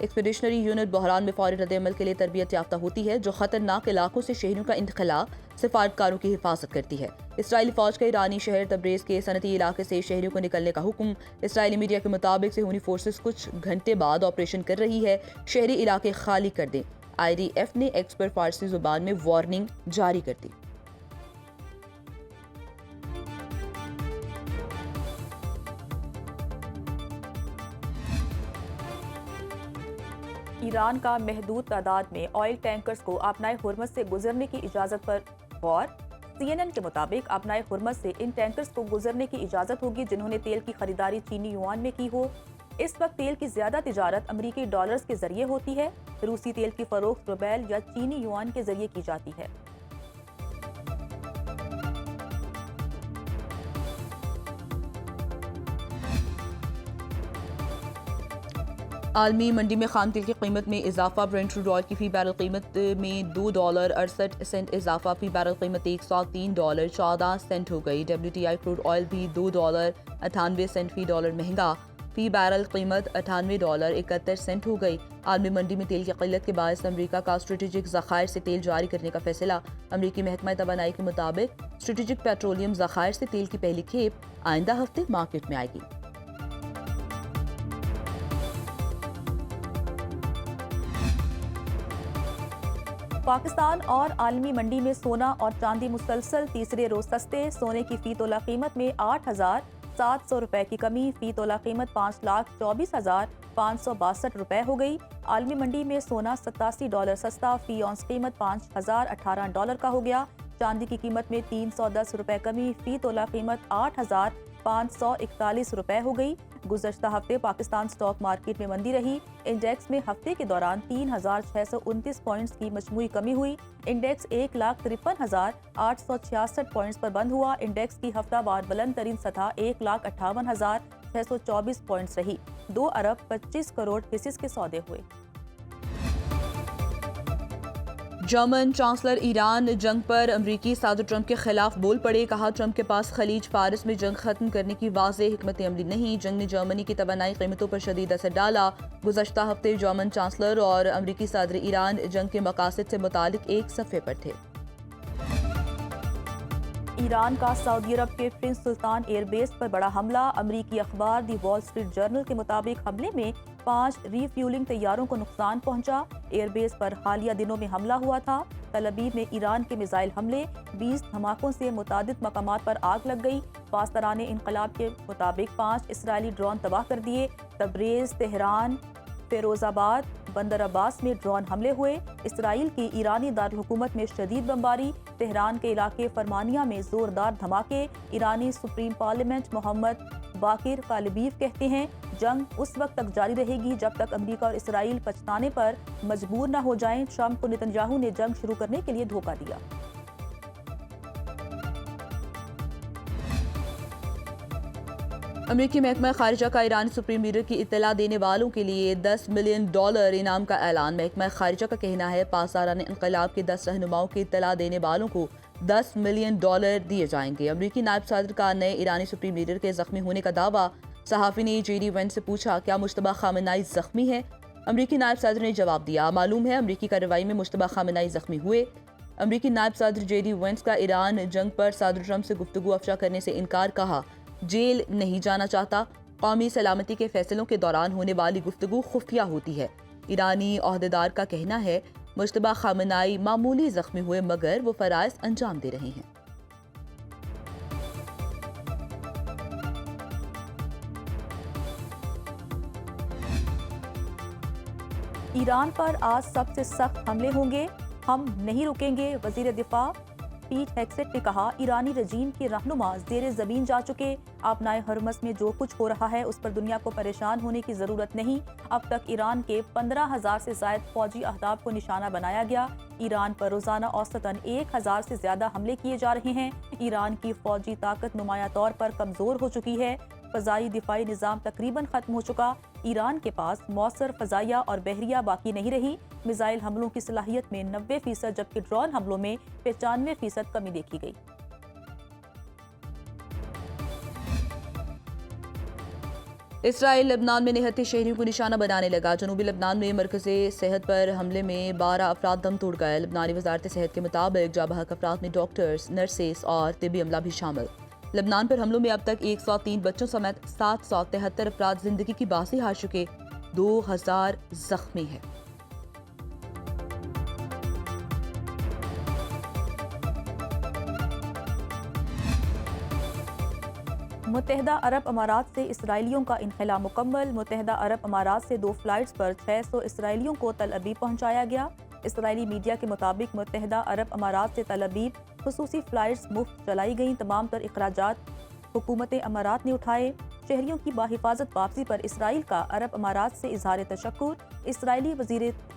ایکسپیڈیشنری unit بحران میں فوری رد عمل کے لیے تربیت یافتہ ہوتی ہے جو خطرناک علاقوں سے شہریوں کا انخلاء سفارتکاروں کی حفاظت کرتی ہے۔ اسرائیلی فوج کا ایرانی شہر تبریز کے صنعتی علاقے سے شہریوں کو نکلنے کا حکم۔ اسرائیلی میڈیا کے مطابق صہیونی فورسز کچھ گھنٹے بعد آپریشن کر رہی ہے، شہری علاقے خالی کر دیں۔ IDF نے ایکس پر فارسی زبان میں وارننگ جاری کر دی۔ ایران کا محدود تعداد میں آئل ٹینکرز کو آبنائے ہرمز سے گزرنے کی اجازت پر غور۔ CNN کے مطابق آبنائے ہرمز سے ان ٹینکرز کو گزرنے کی اجازت ہوگی جنہوں نے تیل کی خریداری چینی یوان میں کی ہو۔ اس وقت تیل کی زیادہ تجارت امریکی ڈالرز کے ذریعے ہوتی ہے۔ روسی تیل کی فروخت روبیل یا چینی یوان کے ذریعے کی جاتی ہے۔ عالمی منڈی میں خام تیل کی قیمت میں اضافہ۔ برنٹ کروڈ آئل کی فی بیرل قیمت میں $2.68 اضافہ، فی بیرل قیمت $103.14 ہو گئی۔ WTI کروڈ آئل بھی $2.98 فی ڈالر مہنگا، فی بیرل قیمت $98.71 ہو گئی۔ عالمی منڈی میں تیل کی قلت کے باعث امریکہ کا اسٹریٹجک ذخائر سے تیل جاری کرنے کا فیصلہ۔ امریکی محکمہ توانائی کے مطابق اسٹریٹجک پیٹرولیم ذخائر سے تیل کی پہلی کھیپ آئندہ ہفتے مارکیٹ میں آئے گی۔ پاکستان اور عالمی منڈی میں سونا اور چاندی مسلسل تیسرے روز سستے۔ سونے کی فی تولہ قیمت میں 8,700 روپے کی کمی، فی تولہ قیمت 5,24,562 روپے ہو گئی۔ عالمی منڈی میں سونا $87 سستا، فی اونس قیمت $5,018 کا ہو گیا۔ چاندی کی قیمت میں 310 روپے کمی، فی تولہ قیمت 8,541 روپے ہو گئی۔ گزشتہ ہفتے پاکستان سٹاک مارکیٹ میں مندی رہی۔ انڈیکس میں ہفتے کے دوران 3,629 پوائنٹس کی مجموعی کمی ہوئی۔ انڈیکس 1,53,866 پوائنٹس پر بند ہوا۔ انڈیکس کی ہفتہ وار بلند ترین سطح 1,58,624 پوائنٹس رہی۔ 2 ارب 25 کروڑ حصص کے سودے ہوئے۔ جرمن چانسلر ایران جنگ پر امریکی صدر ٹرمپ کے خلاف بول پڑے، کہا ٹرمپ کے پاس خلیج فارس میں جنگ ختم کرنے کی واضح حکمت عملی نہیں۔ جنگ نے جرمنی کی توانائی قیمتوں پر شدید اثر ڈالا۔ گزشتہ ہفتے جرمن چانسلر اور امریکی صدر ایران جنگ کے مقاصد سے متعلق ایک صفحے پر تھے۔ ایران کا سعودی عرب کے پرنس سلطان ایئر بیس پر بڑا حملہ۔ امریکی اخبار دی وال اسٹریٹ جرنل کے مطابق حملے میں 5 ری فیولنگ طیاروں کو نقصان پہنچا۔ ایئر بیس پر حالیہ دنوں میں حملہ ہوا تھا۔ تل ابیب میں ایران کے میزائل حملے، 20 دھماکوں سے متعدد مقامات پر آگ لگ گئی۔ پاسداران انقلاب کے مطابق 5 اسرائیلی ڈرون تباہ کر دیے۔ تبریز، تہران، فیروز آباد، بندر عباس میں ڈرون حملے ہوئے۔ اسرائیل کی ایرانی دارالحکومت میں شدید بمباری۔ تہران کے علاقے فرمانیہ میں زوردار دھماکے۔ ایرانی سپریم پارلیمنٹ محمد باقر کالبیف کہتے ہیں جنگ اس وقت تک جاری رہے گی جب تک امریکہ اور اسرائیل پچھتانے پر مجبور نہ ہو جائیں۔ ٹرمپ کو نتنیاہو نے جنگ شروع کرنے کے لیے دھوکہ دیا۔ امریکی محکمہ خارجہ کا ایرانی سپریم لیڈر کی اطلاع دینے والوں کے لیے $10 ملین انعام کا اعلان۔ محکمہ خارجہ کا کہنا ہے پاسداران انقلاب کے 10 رہنماؤں کی اطلاع دینے والوں کو $10 ملین دیے جائیں گے۔ امریکی نائب صدر کا نئے ایرانی سپریم لیڈر کے زخمی ہونے کا دعویٰ۔ صحافی نے JD وینس سے پوچھا کیا مشتبہ خامنہئی زخمی ہے؟ امریکی نائب صدر نے جواب دیا معلوم ہے امریکی کارروائی میں مشتبہ خامنہئی زخمی ہوئے۔ امریکی نائب صدر JD وینس کا ایران جنگ پر صدر ٹرمپ سے گفتگو افشا کرنے سے انکار، کہا جیل نہیں جانا چاہتا۔ قومی سلامتی کے فیصلوں کے دوران ہونے والی گفتگو خفیہ ہوتی ہے۔ ایرانی عہدیدار کا کہنا ہے مشتبہ خامنہئی معمولی زخمی ہوئے مگر وہ فرائض انجام دے رہے ہیں۔ ایران پر آج سب سے سخت حملے ہوں گے، ہم نہیں رکیں گے۔ وزیر دفاع پیٹ ہیگسیٹ نے کہا ایرانی رجیم کے رہنما زیر زمین جا چکے۔ آبنائے ہرمز میں جو کچھ ہو رہا ہے اس پر دنیا کو پریشان ہونے کی ضرورت نہیں۔ اب تک ایران کے 15,000 سے زائد فوجی اہداف کو نشانہ بنایا گیا۔ ایران پر روزانہ اوسطاً 1,000 سے زیادہ حملے کیے جا رہے ہیں۔ ایران کی فوجی طاقت نمایاں طور پر کمزور ہو چکی ہے۔ فضائی دفاعی نظام تقریباً ختم ہو چکا۔ ایران کے پاس مؤثر فضائیہ اور بحریہ باقی نہیں رہی۔ میزائل حملوں کی صلاحیت میں 90% جبکہ ڈرون حملوں میں 95% کمی دیکھی گئی۔ اسرائیل لبنان میں نہتے شہریوں کو نشانہ بنانے لگا. جنوبی لبنان میں مرکز صحت پر حملے میں 12 افراد دم توڑ گئے. لبنانی وزارت صحت کے مطابق جاں بحق افراد میں ڈاکٹرز، نرسز اور طبی عملہ بھی شامل. لبنان پر حملوں میں اب تک 103 بچوں سمیت 773 افراد زندگی کی باسی ہار چکے، 2000 زخمی ہیں. متحدہ عرب امارات سے اسرائیلیوں کا انخلا مکمل. متحدہ عرب امارات سے 2 فلائٹس پر 600 اسرائیلیوں کو تل ابیب پہنچایا گیا. اسرائیلی میڈیا کے مطابق متحدہ عرب امارات سے تل ابیب خصوصی فلائٹس مفت چلائی گئیں. تمام تر اخراجات حکومت امارات نے اٹھائے. شہریوں کی باحفاظت واپسی پر اسرائیل کا عرب امارات سے اظہار تشکر. اسرائیلی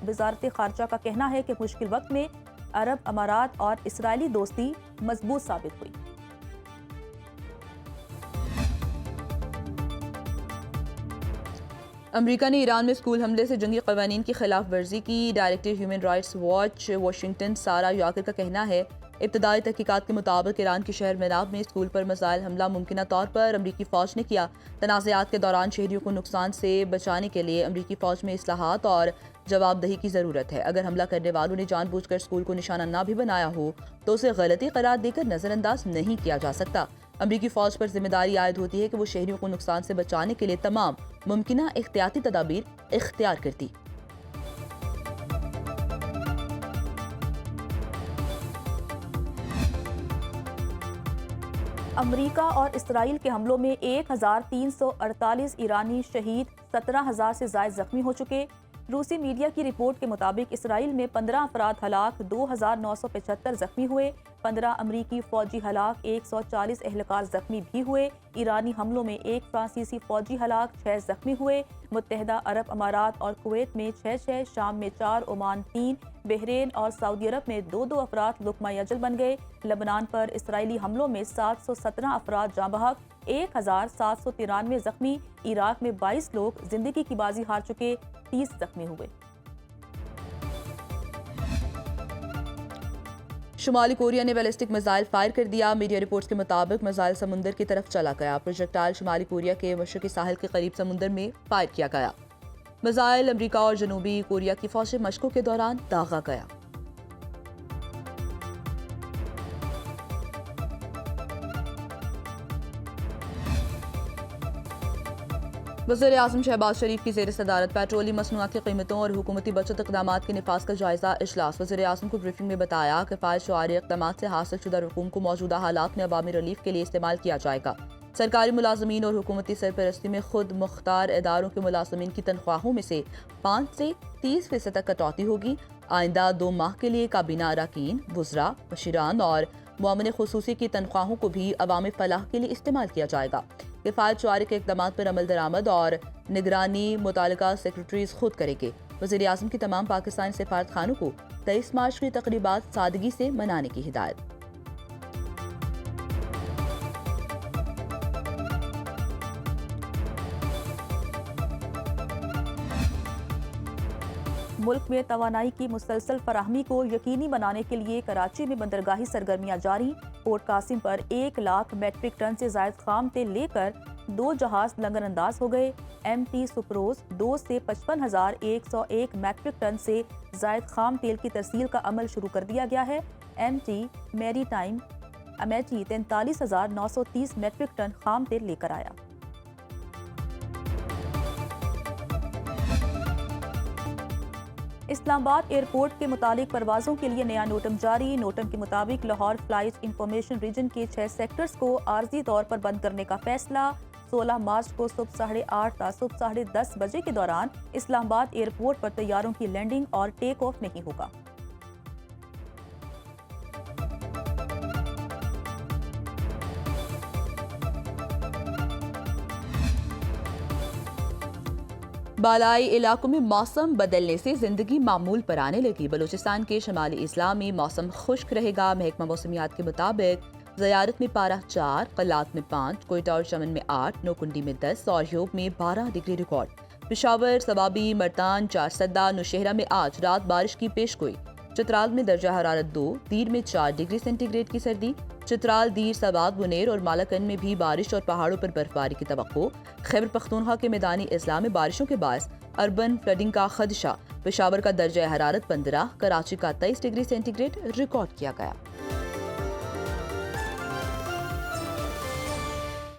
وزارت خارجہ کا کہنا ہے کہ مشکل وقت میں عرب امارات اور اسرائیلی دوستی مضبوط ثابت ہوئی. امریکہ نے ایران میں اسکول حملے سے جنگی قوانین کی خلاف ورزی کی. Director human rights watch Washington سارا یاکر کا کہنا ہے ابتدائی تحقیقات کے مطابق ایران کے شہر مناب میں اسکول پر میزائل حملہ ممکنہ طور پر امریکی فوج نے کیا. تنازعات کے دوران شہریوں کو نقصان سے بچانے کے لیے امریکی فوج میں اصلاحات اور جواب دہی کی ضرورت ہے. اگر حملہ کرنے والوں نے جان بوجھ کر اسکول کو نشانہ نہ بھی بنایا ہو تو اسے غلطی قرار دے کر نظر انداز نہیں کیا جا سکتا. امریکی فوج پر ذمہ داری عائد ہوتی ہے کہ وہ شہریوں کو نقصان سے بچانے کے لیے تمام ممکنہ احتیاطی تدابیر اختیار کرتی. امریکہ اور اسرائیل کے حملوں میں 1348 ایرانی شہید، 17,000 سے زائد زخمی ہو چکے. روسی میڈیا کی رپورٹ کے مطابق اسرائیل میں 15 افراد ہلاک، 2,975 زخمی ہوئے. 15 امریکی فوجی ہلاک، 140 اہلکار زخمی بھی ہوئے. ایرانی حملوں میں 1 فرانسیسی فوجی ہلاک، 6 زخمی ہوئے. متحدہ عرب امارات اور کویت میں 6، شام میں 4، عمان 3، بحرین اور سعودی عرب میں 2 افراد لقمہ اجل بن گئے. لبنان پر اسرائیلی حملوں میں 717 افراد جاں بحق، 1,793 زخمی. عراق میں 22 لوگ زندگی کی بازی ہار چکے، 30 زخمی ہوئے. شمالی کوریا نے بیلسٹک میزائل فائر کر دیا. میڈیا رپورٹس کے مطابق میزائل سمندر کی طرف چلا گیا. پروجیکٹائل شمالی کوریا کے مشرقی ساحل کے قریب سمندر میں فائر کیا گیا. میزائل امریکہ اور جنوبی کوریا کی فوجی مشقوں کے دوران داغا گیا. وزیر اعظم شہباز شریف کی زیر صدارت پیٹرولیم مصنوعات کی قیمتوں اور حکومتی بچت اقدامات کے نفاذ کا جائزہ اجلاس. وزیر اعظم کو بریفنگ میں بتایا کہ فائز شعاری اقدامات سے حاصل شدہ رقوم کو موجودہ حالات میں عوامی ریلیف کے لیے استعمال کیا جائے گا. سرکاری ملازمین اور حکومتی سرپرستی میں خود مختار اداروں کے ملازمین کی تنخواہوں میں سے 5 سے 30% تک کٹوتی ہوگی. آئندہ 2 ماہ کے لیے کابینہ اراکین، وزراء، مشیران اور معاون خصوصی کی تنخواہوں کو بھی عوامی فلاح کے لیے استعمال کیا جائے گا. کفایت شعاری کے اقدامات پر عمل درآمد اور نگرانی متعلقہ سیکرٹریز خود کریں گے. وزیر اعظم کی تمام پاکستانی سفارت خانوں کو 23 مارچ کی تقریبات سادگی سے منانے کی ہدایت. ملک میں توانائی کی مسلسل فراہمی کو یقینی بنانے کے لیے کراچی میں بندرگاہی سرگرمیاں جاری. پورٹ قاسم پر 1 لاکھ میٹرک ٹن سے زائد خام تیل لے کر 2 جہاز لنگر انداز ہو گئے. ایم ٹی سپروز 2 سے 55,101 میٹرک ٹن سے زائد خام تیل کی ترسیل کا عمل شروع کر دیا گیا ہے. ایم ٹی میری ٹائم امیٹی 43,930 میٹرک ٹن خام تیل لے کر آیا. اسلام آباد ایئرپورٹ کے متعلق پروازوں کے لیے نیا نوٹم جاری. نوٹم کے مطابق لاہور فلائٹ انفارمیشن ریجن کے 6 سیکٹرز کو عارضی طور پر بند کرنے کا فیصلہ. 16 مارچ کو صبح 8:30 تا صبح 10:30 بجے کے دوران اسلام آباد ایئرپورٹ پر طیاروں کی لینڈنگ اور ٹیک آف نہیں ہوگا. بالائی علاقوں میں موسم بدلنے سے زندگی معمول پر آنے لگی. بلوچستان کے شمالی اضلاع میں موسم خشک رہے گا. محکمہ موسمیات کے مطابق زیارت میں پارہ 4، قلات میں 5، کوئٹہ اور چمن میں 8، نوکنڈی میں 10 اور ہیوب میں 12 ڈگری ریکارڈ. پشاور، سوابی، مرتان، چارسدہ، نوشہرہ میں آج رات بارش کی پیش گوئی. چترال میں درجہ حرارت 2، دیر میں 4 ڈگری سینٹی گریڈ کی سردی، چترال، دیر، سوات، بنیر اور مالاکنڈ میں بھی بارش اور پہاڑوں پر برفباری کی توقع۔ خیبر پختونخوا کے میدانی اضلاع میں بارشوں کے باعث اربن فلڈنگ کا خدشہ۔ پشاور کا درجہ حرارت 15، کراچی کا 23 ڈگری سینٹی گریڈ ریکارڈ کیا گیا۔